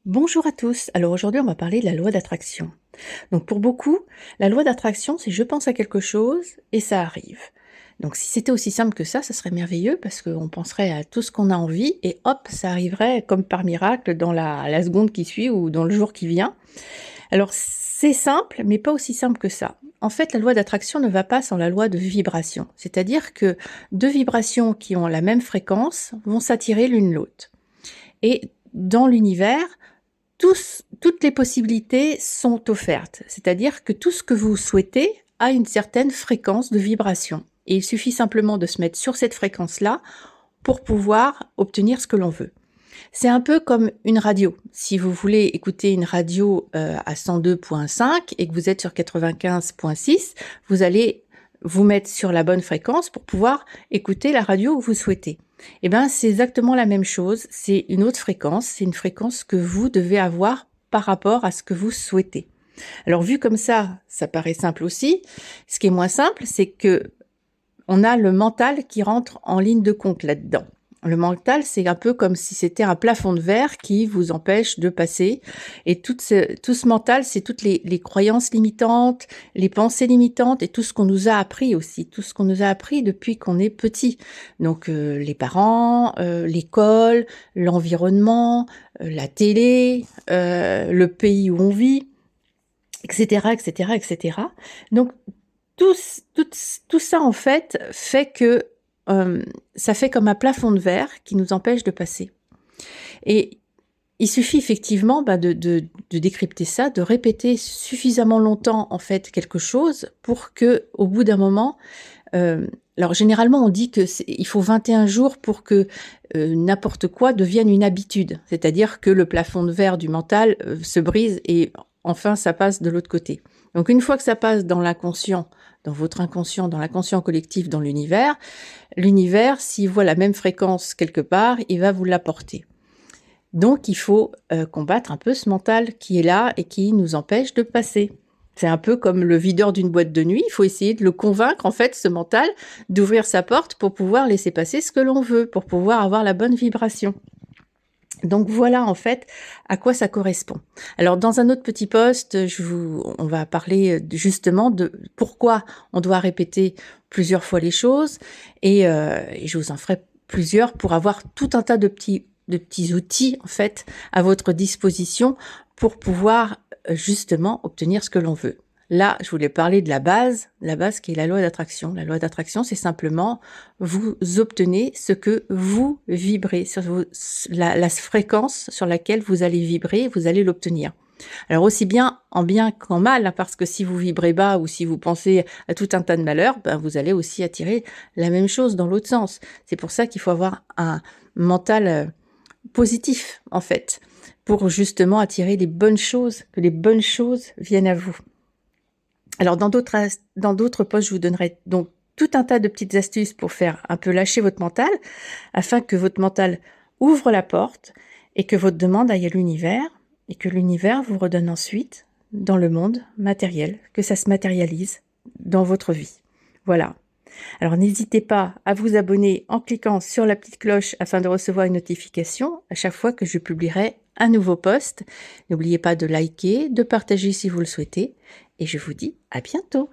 Bonjour à tous. Alors aujourd'hui, on va parler de la loi d'attraction. Donc pour beaucoup, la loi d'attraction, c'est je pense à quelque chose et ça arrive. Donc si c'était aussi simple que ça serait merveilleux parce qu'on penserait à tout ce qu'on a envie et hop, ça arriverait comme par miracle dans la seconde qui suit ou dans le jour qui vient. Alors c'est simple, mais pas aussi simple que ça. En fait, la loi d'attraction ne va pas sans la loi de vibration. C'est-à-dire que deux vibrations qui ont la même fréquence vont s'attirer l'une l'autre. Et dans l'univers, toutes les possibilités sont offertes. C'est-à-dire que tout ce que vous souhaitez a une certaine fréquence de vibration. Et il suffit simplement de se mettre sur cette fréquence-là pour pouvoir obtenir ce que l'on veut. C'est un peu comme une radio. Si vous voulez écouter une radio à 102.5 et que vous êtes sur 95.6, vous allez vous mettre sur la bonne fréquence pour pouvoir écouter la radio que vous souhaitez. Eh bien, c'est exactement la même chose. C'est une autre fréquence. C'est une fréquence que vous devez avoir par rapport à ce que vous souhaitez. Alors, vu comme ça paraît simple aussi. Ce qui est moins simple, c'est que on a le mental qui rentre en ligne de compte là-dedans. Le mental, c'est un peu comme si c'était un plafond de verre qui vous empêche de passer. Et tout ce mental, c'est toutes les croyances limitantes, les pensées limitantes et tout ce qu'on nous a appris aussi, tout ce qu'on nous a appris depuis qu'on est petit. Donc les parents, l'école, l'environnement, la télé, le pays où on vit, etc., etc., etc. Donc tout, tout, tout ça, en fait que ça fait comme un plafond de verre qui nous empêche de passer. Et il suffit effectivement de décrypter ça, de répéter suffisamment longtemps en fait quelque chose pour que, au bout d'un moment, alors généralement on dit que il faut 21 jours pour que n'importe quoi devienne une habitude, c'est-à-dire que le plafond de verre du mental se brise et enfin ça passe de l'autre côté. Donc une fois que ça passe dans l'inconscient, dans votre inconscient, dans l'inconscient collectif, dans l'univers, s'il voit la même fréquence quelque part, il va vous l'apporter. Donc il faut combattre un peu ce mental qui est là et qui nous empêche de passer. C'est un peu comme le videur d'une boîte de nuit, il faut essayer de le convaincre, en fait, ce mental, d'ouvrir sa porte pour pouvoir laisser passer ce que l'on veut, pour pouvoir avoir la bonne vibration. Donc voilà, en fait, à quoi ça correspond. Alors dans un autre petit post, on va parler justement de pourquoi on doit répéter plusieurs fois les choses et je vous en ferai plusieurs pour avoir tout un tas de petits outils, en fait, à votre disposition pour pouvoir justement obtenir ce que l'on veut. Là, je voulais parler de la base qui est la loi d'attraction. La loi d'attraction, c'est simplement vous obtenez ce que vous vibrez, sur la fréquence sur laquelle vous allez vibrer, vous allez l'obtenir. Alors aussi bien qu'en mal, hein, parce que si vous vibrez bas ou si vous pensez à tout un tas de malheurs, ben vous allez aussi attirer la même chose dans l'autre sens. C'est pour ça qu'il faut avoir un mental positif, en fait, pour justement attirer les bonnes choses, que les bonnes choses viennent à vous. Alors dans d'autres posts, je vous donnerai donc tout un tas de petites astuces pour faire un peu lâcher votre mental, afin que votre mental ouvre la porte et que votre demande aille à l'univers, et que l'univers vous redonne ensuite, dans le monde matériel, que ça se matérialise dans votre vie. Voilà. Alors n'hésitez pas à vous abonner en cliquant sur la petite cloche afin de recevoir une notification à chaque fois que je publierai un nouveau post. N'oubliez pas de liker, de partager si vous le souhaitez, et je vous dis à bientôt.